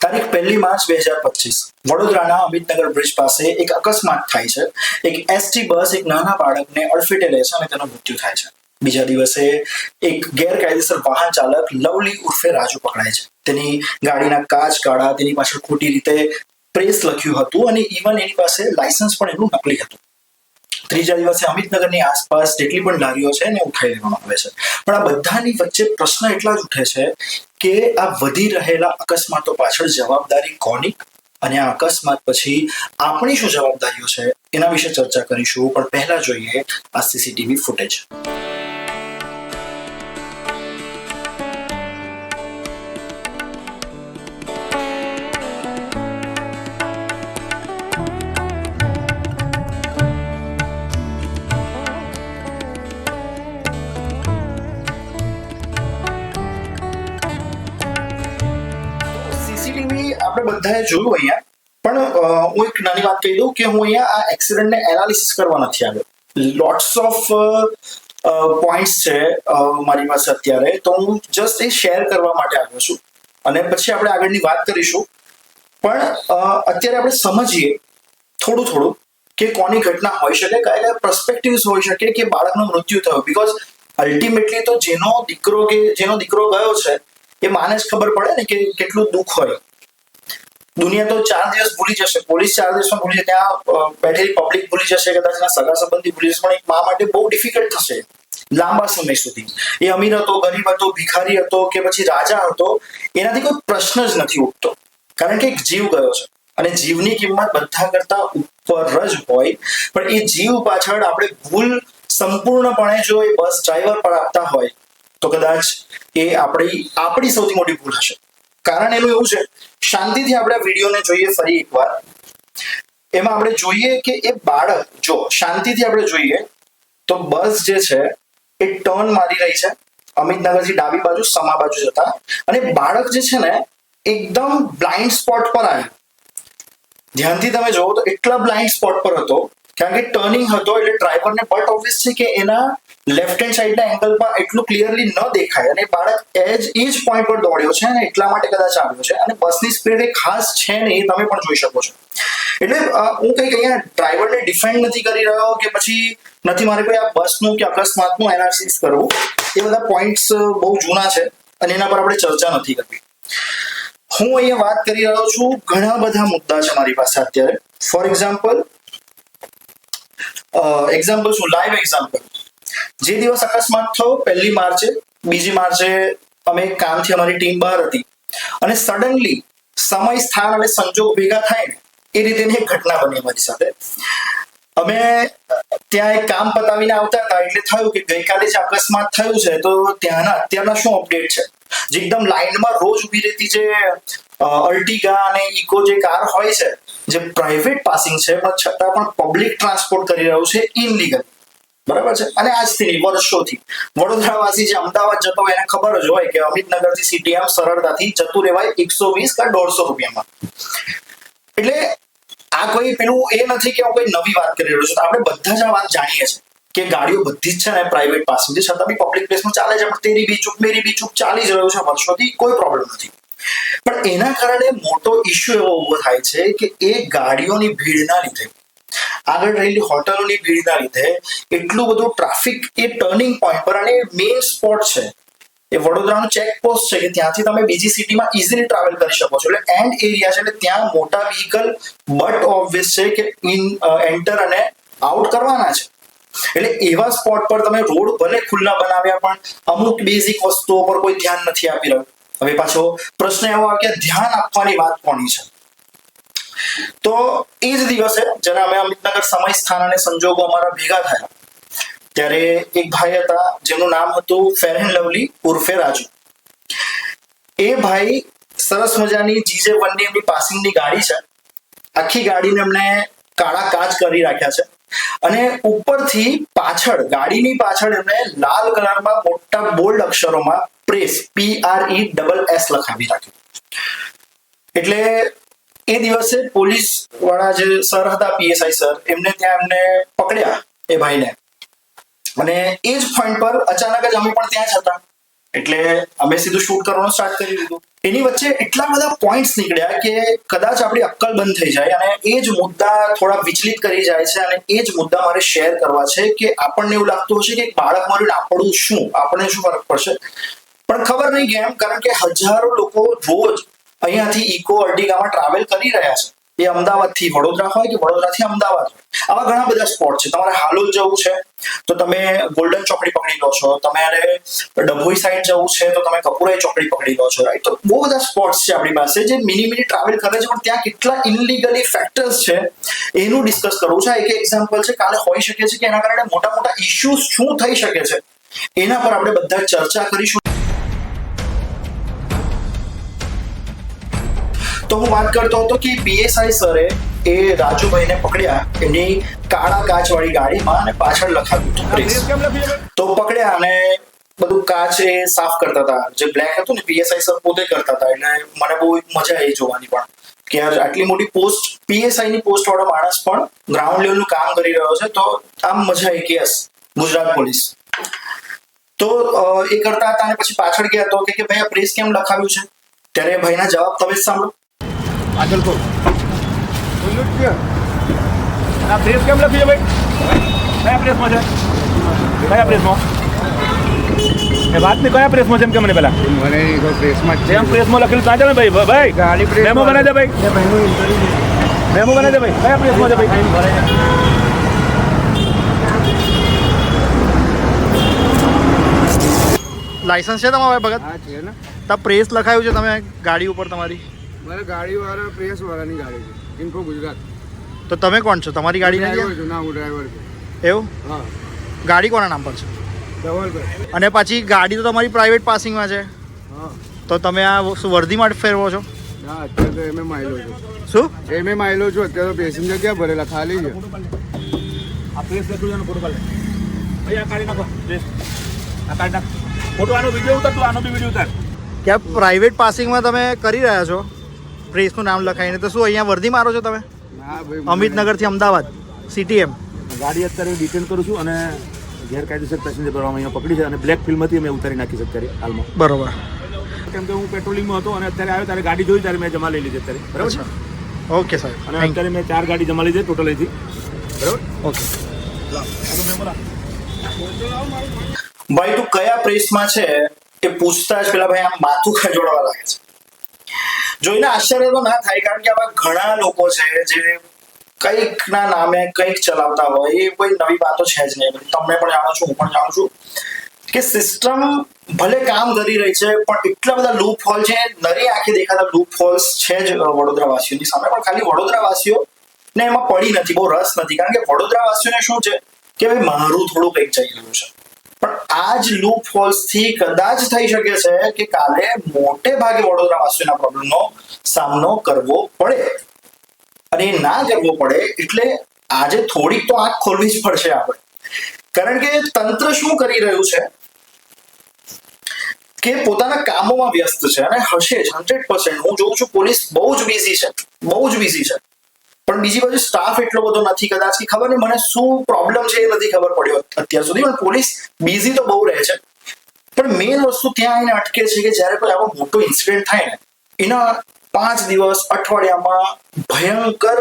તારીખ 1 માર્ચ 2025 વડોદરાના અમિતનગર બ્રિજ પાસે એક અકસ્માત થાય છે. એક એસટી બસ એક નાના બાળકને અડફેટે લે છે અને તેનું મૃત્યુ થાય છે. બીજા દિવસે એક ગેરકાયદેસર વાહન ચાલક લવલી ઉર્ફે રાજુ પકડાય છે. તેની ગાડીના કાચ કાળા, તેની પાછળ ખોટી રીતે પ્રેસ લખ્યું હતું અને ઇવન એની પાસે લાયસન્સ પણ એનું નકલી હતું. ત્રીજા દિવસે અમિતનગરની આસપાસ જેટલી પણ લારીઓ છે એને ઉઠાવી લેવામાં આવે છે. પણ આ બધાની વચ્ચે પ્રશ્ન એટલા જ ઉઠે છે કે આ વધી રહેલા અકસ્માતો પાછળ જવાબદારી કોની અને આ અકસ્માત પછી આપણી શું જવાબદારીઓ છે એના વિશે ચર્ચા કરીશું. પણ પહેલા જોઈએ આ સીસીટીવી ફૂટેજ. આપણે બધાએ જોયું અહીંયા, પણ હું એક નાની વાત કહી દઉં કે હું અહીંયા આ એક્સિડન્ટને એનાલિસિસ કરવા નથી આવ્યો. લોટ્સ ઓફ પોઈન્ટ્સ છે મારી પાસે અત્યારે, તો હું જસ્ટ એ શેર કરવા માટે આવ્યો છું અને પછી આપણે આગળની વાત કરીશું. પણ અત્યારે આપણે સમજીએ થોડું કે કોની ઘટના હોઈ શકે, કયા કયા પર્સપેક્ટિવ્સ હોઈ શકે કે બાળકનું મૃત્યુ થયું. બીકોઝ અલ્ટિમેટલી તો જેનો દીકરો ગયો છે એ માને જ ખબર પડે ને કે કેટલું દુઃખ હોય. દુનિયા તો 4 દિવસ ભૂલી જશે, પોલીસ 4 દિવસમાં ભૂલી જશે, ત્યાં બેઠેલી પબ્લિક ભૂલી જશે, કદાચ એના સગા સંબંધી ભૂલી જશે, પણ એક મા માટે બહુ ડિફિકલ્ટ થશે લાંબા સમય સુધી. એ અમીર હતો, ગરીબ હતો, ભિખારી હતો કે પછી રાજા હતો, એનાથી કોઈ પ્રશ્ન જ નથી ઉઠતો, કારણ કે એક જીવ ગયો છે અને જીવની કિંમત બધા કરતા ઉપર જ હોય. પણ એ જીવ પાછળ આપણે ભૂલ સંપૂર્ણપણે જો એ બસ ડ્રાઈવર પર આપતા હોય તો કદાચ એ આપણી સૌથી મોટી ભૂલ હશે. કારણ એનું એવું છે, શાંતિથી આપણે વિડીયોને જોઈએ ફરી એકવાર. એમાં આપણે જોઈએ કે એ બાળક, જો શાંતિથી આપણે જોઈએ તો બસ જે છે એ ટર્ન મારી રહી છે અમિતનગરથી ડાબી બાજુ સમા બાજુ જતા, અને બાળક જે છે ને એકદમ બ્લાઇન્ડ સ્પોટ પર આવ્યો. ધ્યાનથી તમે જોવો તો એટલા બ્લાઇન્ડ સ્પોટ પર હતો, કારણ કે ટર્નિંગ હતો એટલે ડ્રાઈવરને બટ ઓબ્વિયસ છે કે એના લેફ્ટ હેન્ડ સાઈડના એંગલ પર એટલું ક્લિયરલી ન દેખાય, અને બાળક એ જ પોઈન્ટ પર દોડ્યો છે અને એટલા માટે કદાચ આવ્યો છે. અને બસની સ્પીડ એ ખાસ છે ને, એ તમે પણ જોઈ શકો છો. એટલે હું કંઈક અહીંયા ડ્રાઈવરને ડિફેન્ડ નથી કરી રહ્યો કે પછી નથી મારે કોઈ આ બસનું કે અકસ્માતનું એનાલિસિસ કરવું. એ બધા પોઈન્ટ્સ બહુ જૂના છે અને એના પર આપણે ચર્ચા નથી કરવી. હું અહીંયા વાત કરી રહ્યો છું, ઘણા બધા મુદ્દા છે મારી પાસે અત્યારે. ફોર એક્ઝામ્પલ શું, લાઈવ એક્ઝામ્પલ. જે દિવસ અકસ્માત થયો 1 માર્ચે, 2 માર્ચે અમે કામથી અમારી ટીમ બહાર હતી અને સડનલી સમય, સ્થાન અને સંજોગ ભેગા થાય ને એ રીતેની એક ઘટના બની અમારી સાથે. અમે ત્યાં એક કામ પતાવીને આવતા હતા એટલે થયું કે ગઈકાલે જે અકસ્માત થયું છે તો ત્યાંના અત્યારના શું અપડેટ છે. જે એકદમ લાઈનમાં રોજ ઉભી રહેતી જે અર્ટિગા અને ઇકો જે કાર હોય છે, જે પ્રાઇવેટ પાસિંગ છે પણ છતાં પણ પબ્લિક ટ્રાન્સપોર્ટ કરી રહ્યું છે ઇનલીગલ, બરાબર છે. અને આજથી વર્ષોથી વડોદરાવાસી જે અમદાવાદ જતો હોય એને ખબર જ હોય કે અમિતનગરથી સીટીએમ સરળતાથી જતું રહેવાય 120 કે 150 રૂપિયામાં. એટલે આ કોઈ પેલું એ નથી કે હું કોઈ નવી વાત કરી રહ્યો છું. આપણે બધા જ આ વાત જાણીએ છીએ કે ગાડીઓ બધી જ છે ને પ્રાઇવેટ પાસિંગ છે, છતાં બી પબ્લિક પ્લેસમાં ચાલે છે. પણ તેરી બી ચૂપ મેરી બી ચૂપ ચાલી જ રહ્યું છે વર્ષોથી, કોઈ પ્રોબ્લેમ નથી. પણ એના કારણે મોટો ઇશ્યુ એવો ઉભો થાય છે કે એ ગાડીઓની ભીડના લીધે, આગળ રહેલી હોટલોની ભીડના લીધે એટલું બધું ટ્રાફિક એ ટર્નિંગ પોઈન્ટ પર, અને મેઇન સ્પોટ છે એ વડોદરાનું ચેકપોસ્ટ છે કે ત્યાંથી તમે બીજી સિટીમાં ઇઝીલી ટ્રાવેલ કરી શકો છો. એટલે એન્ડ એરિયા છે એટલે ત્યાં મોટા વ્હીકલ બટ ઓબ્વિયસ છે કે એન્ટર અને આઉટ કરવાના છે. એટલે એવા સ્પોટ પર તમે રોડ ભલે ખુલ્લા બનાવ્યા પણ અમુક બેઝિક વસ્તુઓ પર કોઈ ધ્યાન નથી આપી રહ્યું. હવે પાછો પ્રશ્ન એવો આવે કે ધ્યાન આપવાની વાત કોની છે. તો એ જ દિવસે જ્યારે અમે અમિતનગર સમય, સ્થાન અને સંજોગો અમારા ભેગા થયા ત્યારે એક ભાઈ હતા જેનું નામ હતું ફેર એન્ડ લવલી ઉર્ફે રાજુ. એ ભાઈ સરસ મજાની GJ1 ની એમની પાસિંગની ગાડી છે. આખી ગાડીને એમને કાળા કાચ કરી રાખ્યા છે અને ઉપરથી પાછળ, ગાડીની પાછળ એમણે લાલ કલરમાં મોટા બોલ્ડ અક્ષરોમાં પ્રેસ PRESS લખાવી રાખ્યું. એટલે એ દિવસે પોલીસ વાળા જે સર હતા, PSI સર, એમને પકડ્યા એ ભાઈને. અને એ જ પોઈન્ટ પર અચાનક જ અમે પણ ત્યાં જ હતા. એટલે અમે સીધું શૂટ કરવાનું સ્ટાર્ટ કરી દીધું. એની વચ્ચે એટલા બધા પોઈન્ટ્સ નીકળ્યા કે કદાચ આપણી અક્કલ બંધ થઈ જાય અને એ જ મુદ્દા થોડા વિચલિત કરી જાય છે. અને એ જ મુદ્દા મારે શેર કરવા છે કે આપણને એવું લાગતું હશે કે બાળક મારું આપણું શું, આપણને શું ફરક પડશે, પણ ખબર નહીં કેમ, કારણ કે હજારો લોકો રોજ અહીંયાથી ઇકો અર્ટિગામાં ટ્રાવેલ કરી રહ્યા છે. એ અમદાવાદથી વડોદરા હોય કે વડોદરાથી અમદાવાદ હોય. આવા ઘણા બધા સ્પોટ છે. તમારે હાલોલ જવું છે તો તમે ગોલ્ડન ચોકડી પકડી લો છો, તમારે ડભોઈ સાઈડ જવું છે તો તમે કપુરાઈ ચોકડી પકડી લો છો, રાઈટ? તો બહુ બધા સ્પોટ્સ છે આપણી પાસે જે મિની ટ્રાવેલ કરે છે, પણ ત્યાં કેટલા ઇનલીગલી ફેક્ટર્સ છે એનું ડિસ્કસ કરવું છે. એક એક્ઝામ્પલ છે, કાલે હોઈ શકે છે કે એના કારણે મોટા મોટા ઇશ્યુઝ શું થઈ શકે છે એના પર આપણે બધા ચર્ચા કરીશું. તો હું વાત કરતો હતો કે પીએસઆઈ સરે એ રાજુભાઈને પકડ્યા એની કાળા કાચવાળી ગાડીમાં અને પાછળ લખાવ્યું હતું. તો પકડ્યા અને બધું કાચ એ સાફ કરતા હતા. જે બ્લેક હતું ને પીએસઆઈ સર પોતે કરતા હતા. એટલે મને બહુ મજા આવી જોવાની પણ કે આટલી મોટી પોસ્ટ, પીએસઆઈ ની પોસ્ટ વાળો માણસ પણ ગ્રાઉન્ડ લેવલનું કામ કરી રહ્યો છે. તો આમ મજા આવી કે યસ, ગુજરાત પોલીસ. તો એ કરતા હતા અને પછી પાછળ ગયા તો કે ભાઈ આ પ્રેસ કેમ લખાવ્યું છે? ત્યારે ભાઈના જવાબ તમે જ સાંભળો. આગળ કહો આ પ્રેસ કેમ લખ્યું છે ભાઈ? કયા પ્રેસમાં છે? કયા પ્રેસમાં એ વાત નહીં, કયા પ્રેસમાં છે એમ કે મને પેલા મને પ્રેસમાં જેમ પ્રેસમાં લખેલું ત્યાં ચાલે ભાઈ. ભાઈ ગાડી પ્રેસ મેમો બનાવી દે ભાઈ, મેમો બનાવી દે ભાઈ. કયા પ્રેસમાં છે ભાઈ? લાયસન્સ છે તમારા ભગત? હા છે ને. તો પ્રેસ લખાયું છે તમે ગાડી ઉપર તમારી? મારે ગાડીવાળા પ્રેસવાળાની ગાડી છે, ઇન્ફો ગુજરાત. તો તમે કોણ છો? તમારી ગાડી ડ્રાઈવર નથી? છું. ના, હું ડ્રાઈવર છું. એવું? હા, ગાડી કોના નામ પર છે? ધવલભાઈ. અને પછી ગાડી તો તમારી પ્રાઇવેટ પાસિંગમાં છે, હા. તો તમે આ શું વર્દી માટે ફેરવો છો? ના, અત્યારે તો એમે માયલો છું. શું એમે માયલો છું. અત્યારે તો પેસેન્જર ક્યાં ભરેલા, ખાલી છે. આ પ્રેસ લખ્યું છે, ફોટો પાડે ભાઈ. આ કાઢી નાખો પ્રેસ, આ કાઢી નાખ ફોટો. આનો વિડીયો ઉતાર તું, આનો બી વિડીયો ઉતાર. કે પ્રાઇવેટ પાસિંગમાં તમે કરી રહ્યા છો પ્રેસનું નામ લખાઈને, તો શું અહીંયા વર્દી મારો છો તમે? ના ભાઈ, અમિતનગરથી અમદાવાદ સીટીએમ. ગાડી અત્યારે ડિટેન કરું છું અને ગેરકાયદેસર પેસેન્જર ભરવામાં અહીંયા પકડી છે અને બ્લેક ફિલ્મથી અમે ઉતારી નાખી છે અત્યારે હાલમાં. બરોબર. કેમ કે હું પેટ્રોલિંગમાં હતો અને અત્યારે આવ્યો ત્યારે ગાડી જોઈ ત્યારે મેં જમા લઈ લીધી અત્યારે, બરાબર છે? ઓકે સાહેબ, અને અત્યારે મેં 4 ગાડી જમા લીધી ટોટલ અહીંથી, બરાબર? ઓકે. ભાઈ તું કયા પ્રેસમાં છે એ પૂછતા જ પેલા ભાઈ આમ માથું ખંજોડવા લાગે છે. જોઈને આશ્ચર્ય તો ના થાય, કારણ કે આવા ઘણા લોકો છે જે કંઈક ના નામે કંઈક ચલાવતા હોય. એ કોઈ નવી વાતો છે જ નહીં. તમને પણ જાણો છું, હું પણ જાણું છું કે સિસ્ટમ ભલે કામ કરી રહી છે, પણ એટલા બધા લૂપ હોલ છે, નરી આંખે દેખાતા લૂપ હોલ્સ છે જ વડોદરા વાસીઓની સામે. પણ ખાલી વડોદરા વાસીઓ ને એમાં પડી નથી, બહુ રસ નથી, કારણ કે વડોદરા વાસીઓને શું છે કે ભાઈ મારું થોડું કંઈક જઈ રહ્યું છે. પણ આ જ લૂપ હોલ્સ થી કદાચ થઈ શકે છે કે કાલે મોટે ભાગે વડોદરા વાસીઓના પ્રોબ્લેમનો સામનો કરવો પડે. અને એ ના કરવો પડે એટલે આજે થોડીક તો આંખ ખોલવી જ પડશે આપણે. કારણ કે તંત્ર શું કરી રહ્યું છે કે પોતાના કામોમાં વ્યસ્ત છે અને હશે જ 100%. હું જોઉં છું પોલીસ બહુ જ બિઝી છે, બહુ જ બિઝી છે, પણ બીજી બાજુ સ્ટાફ એટલો બધો નથી. કદાચ કે ખબર નહીં મને શું પ્રોબ્લેમ છે એ નથી ખબર પડ્યો અત્યાર સુધી, પણ પોલીસ બિઝી તો બહુ રહે છે. પણ મેઇન વસ્તુ ત્યાં આવીને અટકે છે કે જ્યારે કોઈ આવો મોટો ઇન્સિડન્ટ થાય ને એના 5 દિવસ અઠવાડિયામાં ભયંકર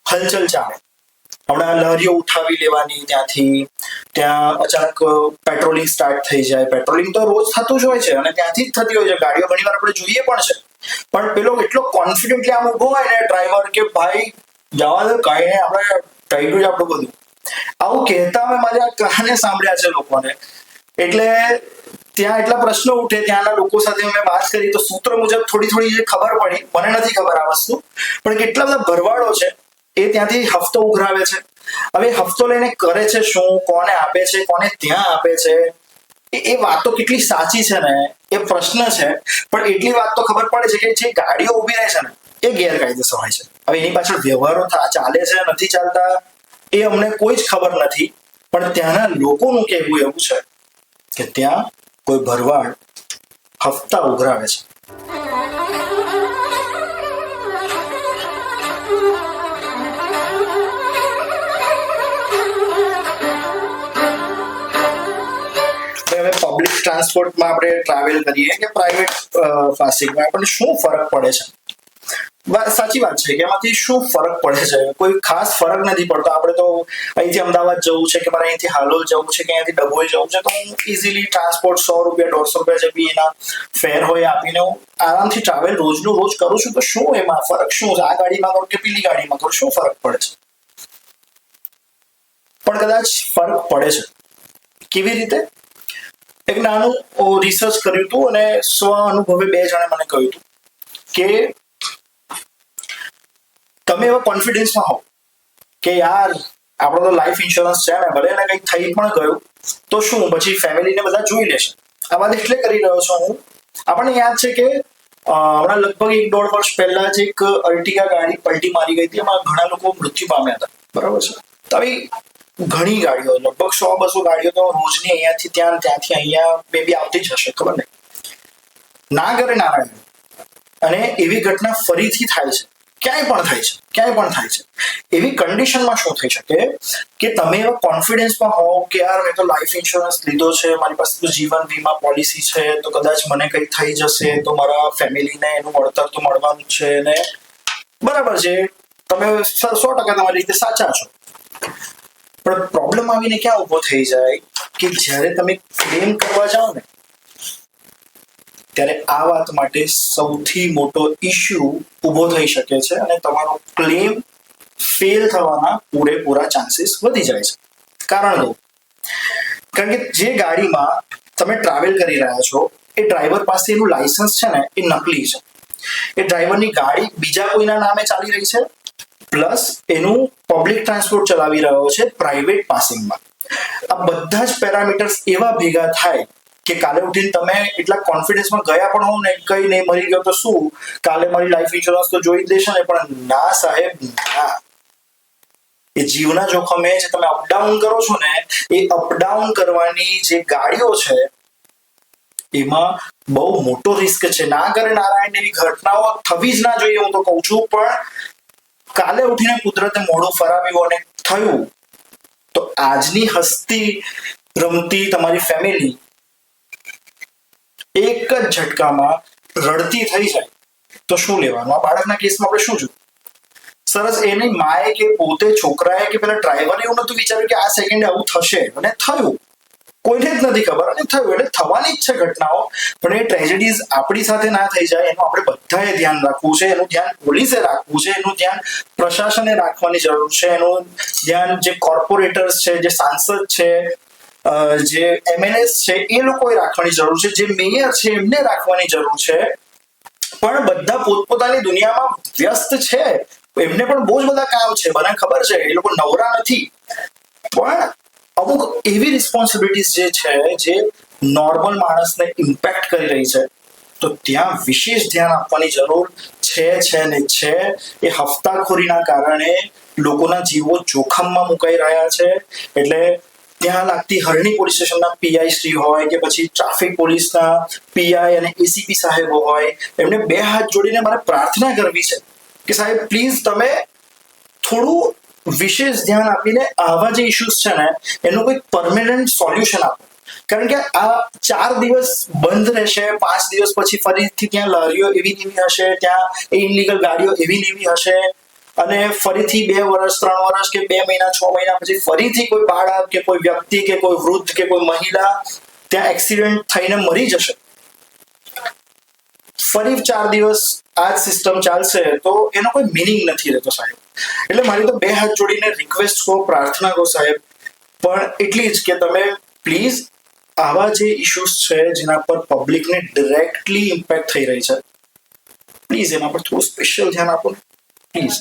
હલચલ ચાલે. હમણાં લહેરીઓ ઉઠાવી લેવાની, ત્યાંથી ત્યાં અચાનક પેટ્રોલિંગ સ્ટાર્ટ થઈ જાય. પેટ્રોલિંગ તો રોજ થતું જ હોય છે અને ત્યાંથી જ થતી હોય છે. ગાડીઓ ઘણી વાર આપણે જોઈએ પણ છે, પણ પેલો એટલો કોન્ફિડન્ટલી આમ ઉભો હોય ને ડ્રાઈવર કે ભાઈ જવા દો, કઈ નહીં, આપણે થઈ ગયું છે આપણું બધું. આવું કહેતા અમે મારા કાને સાંભળ્યા છે લોકોને. એટલે ત્યાં એટલા પ્રશ્નો ઉઠે. ત્યાંના લોકો સાથે મેં વાત કરી તો સૂત્ર મુજબ થોડી જે ખબર પડી, મને નથી ખબર આ વસ્તુ, પણ કેટલા બધા ભરવાડો છે એ ત્યાંથી હફતો ઉઘરાવે છે. હવે હફતો લઈને કરે છે શું, કોને આપે છે, કોને ત્યાં આપે છે, એ વાતો કેટલી સાચી છે ને એ પ્રશ્ન છે. પણ એટલી વાત તો ખબર પડે છે કે જે ગાડીઓ ઉભી રહે છે ને એ ગેરકાયદેસર હોય છે. હવે એની પાછળ વ્યવહારો ચાલે છે નથી ચાલતા એ અમને કોઈ જ ખબર નથી, પણ ત્યાંના લોકોનું કહેવું એવું છે કે ત્યાં કોઈ ભરવાડ હફતા ઉઘરાવે છે. હવે પબ્લિક ટ્રાન્સપોર્ટમાં આપણે ટ્રાવેલ કરીએ કે પ્રાઇવેટ પાસિંગમાં આપણને શું ફરક પડે છે? સાચી વાત છે કે એમાંથી શું ફરક પડે છે? કોઈ ખાસ ફરક નથી પડતો. આપણે તો અહીંથી અમદાવાદ જવું છે કે મારે અહીંથી હાલોલ જવું છે કે અહીંયાથી ડભોઈ જવું છે, તો હું ઇઝીલી ટ્રાન્સપોર્ટ 100 રૂપિયા 150 રૂપિયા જે બી એના ફેર હોય આપીને હું આરામથી ટ્રાવેલ રોજનું રોજ કરું છું. તો શું એમાં ફરક શું છે? આ ગાડીમાં કરું કે પેલી ગાડીમાં કરું, શું ફરક પડે છે? પણ કદાચ ફરક પડે છે. કેવી રીતે? એક નાનું રિસર્ચ કર્યું હતું અને સ્વ અનુભવે 2 જણે મને કહ્યું હતું કે તમે એવા કોન્ફિડન્સમાં હો કે યાર આપણો તો લાઈફ ઇન્સ્યોરન્સ છે ને, ભલે એને કંઈક થઈ પણ ગયું તો શું, પછી ફેમિલીને બધા જોઈ લેશે. આ વાત એટલે કરી રહ્યો છું હું. આપણને યાદ છે કે હમણાં લગભગ 1-1.5 વર્ષ પહેલા જ એક અર્ટિગા ગાડી પલટી મારી ગઈ હતી, એમાં ઘણા લોકો મૃત્યુ પામ્યા હતા. બરાબર છે? તો આવી ઘણી ગાડીઓ, લગભગ 100-200 ગાડીઓ તો રોજની અહીંયાથી ત્યાં, ત્યાંથી અહીંયા મે બી આવતી જ હશે, ખબર નહીં. ના કરે નારાયણ. અને એવી ઘટના ફરીથી થાય છે, ક્યાંય પણ થાય છે. એવી કન્ડિશનમાં શું થઈ શકે કે તમે એવા કોન્ફિડન્સમાં હો કે યાર મેં તો લાઈફ ઇન્સ્યોરન્સ લીધો છે, મારી પાસે તો જીવન વીમા પોલિસી છે, તો કદાચ મને કંઈક થઈ જશે તો મારા ફેમિલીને એનું વળતર તો મળવાનું જ છે. ને બરાબર છે, તમે 100% તમારી રીતે સાચા છો. પણ પ્રોબ્લેમ આવીને ક્યાં ઉભો થઈ જાય કે જ્યારે તમે ક્લેમ કરવા જાઓ ને ત્યારે આ વાત માટે સૌથી મોટો ઇશ્યુ ઊભો થઈ શકે છે અને તમારો ક્લેમ ફેલ થવાના પૂરેપૂરા ચાન્સીસ વધી જાય છે. કારણ કે જે ગાડીમાં તમે ટ્રાવેલ કરી રહ્યા છો એ ડ્રાઈવર પાસે એનું લાયસન્સ છે ને એ નકલી છે. એ ડ્રાઈવરની ગાડી બીજા કોઈના નામે ચાલી રહી છે, પ્લસ એનું પબ્લિક ટ્રાન્સપોર્ટ ચલાવી રહ્યો છે પ્રાઇવેટ પાસિંગમાં. આ બધા જ પેરામીટર્સ એવા ભેગા થાય કે કાલે ઉઠીને તમે એટલા કોન્ફિડન્સમાં ગયા પણ હોવ ને, કઈ નહીં મરી ગયો તો શું, કાલે મારી લાઈફ ઇન્સ્યોરન્સ તો જોઈ જ દેશે ને. પણ ના સાહેબ ના, એ જીવના જોખમે જે તમે અપડાઉન કરો છો ને, એ અપડાઉન કરવાની જે ગાડીઓ છે એમાં બહુ મોટો રિસ્ક છે. ના કરે નારાયણ એવી ઘટનાઓ થવી જ ના જોઈએ, હું તો કહું છું. પણ કાલે ઉઠીને કુદરતે મોઢું ફરાવ્યું અને થયું તો આજની હસતી રમતી તમારી ફેમિલી એક જ ઝટકામાં રડતી થઈ જાય તો શું લેવાનું? આ બાળકના કેસમાં આપણે શું જોયું? સરસ, એની માએ કે પોતે છોકરાએ કે પેલા ડ્રાઈવરે એવું નતું વિચાર્યું કે આ સેકન્ડે આવું થશે, અને થયું. કોઈને જ નથી ખબર અને થયું. એટલે થવાની જ છે ઘટનાઓ. પણ એ ટ્રેજેડીઝ આપણી સાથે ના થઈ જાય એનું આપણે બધાએ ધ્યાન રાખવું છે. એનું ધ્યાન પોલીસે રાખવું છે, એનું ધ્યાન પ્રશાસને રાખવાની જરૂર છે, એનું ધ્યાન જે કોર્પોરેટર્સ છે, જે સાંસદ છે, જે MNS છે એ લોકોએ રાખવાની જરૂર છે, જે મેયર છે એમને રાખવાની જરૂર છે. પણ બધા પોતપોતાની દુનિયામાં વ્યસ્ત છે, એમને પણ બહુ જ બધા કામ છે, મને ખબર છે, એ લોકો નવરા નથી. પણ અમુક એવી રિસ્પોન્સિબિલિટીઝ જે છે જે નોર્મલ માણસને ઇમ્પેક્ટ કરી રહી છે, તો ત્યાં વિશેષ ધ્યાન આપવાની જરૂર છે ને છે. એ હફતાખોરીના કારણે લોકોના જીવો જોખમમાં મુકાઈ રહ્યા છે. એટલે ત્યાં લાગતી હરણી પોલીસ સ્ટેશનના PI શ્રી હોય કે પછી ટ્રાફિક પોલીસના PI અને ACP સાહેબો હોય, એમને 2 હાથ જોડીને મારે પ્રાર્થના કરવી છે કે સાહેબ પ્લીઝ તમે થોડું વિશેષ ધ્યાન આપીને આવા જે ઇશ્યુઝ છે ને એનું કોઈ પરમેનન્ટ સોલ્યુશન આપો. કારણ કે આ 4 દિવસ બંધ રહેશે, 5 દિવસ પછી ફરીથી ત્યાં લારીઓ એવી એવી હશે, ત્યાં ઇનલીગલ ગાડીઓ એવી એવી હશે, અને ફરીથી 2 વર્ષ 3 વર્ષ કે 2 મહિના 6 મહિના પછી ફરીથી કોઈ બાળક કે કોઈ વ્યક્તિ કે કોઈ વૃદ્ધ કે કોઈ મહિલા ત્યાં એક્સિડન્ટ થઈને મરી જશે. ફરી 4 દિવસ આ જ સિસ્ટમ ચાલશે તો એનો કોઈ મિનિંગ નથી રહેતો સાહેબ. એટલે મારી તો 2 હાથ જોડીને રિક્વેસ્ટ કહો, પ્રાર્થના કહો સાહેબ, પણ એટલી જ કે તમે પ્લીઝ આવા જે ઇશ્યુઝ છે જેના પર પબ્લિકને ડિરેક્ટલી ઇમ્પેક્ટ થઈ રહી છે, પ્લીઝ એના પર થોડું સ્પેશિયલ ધ્યાન આપો પ્લીઝ.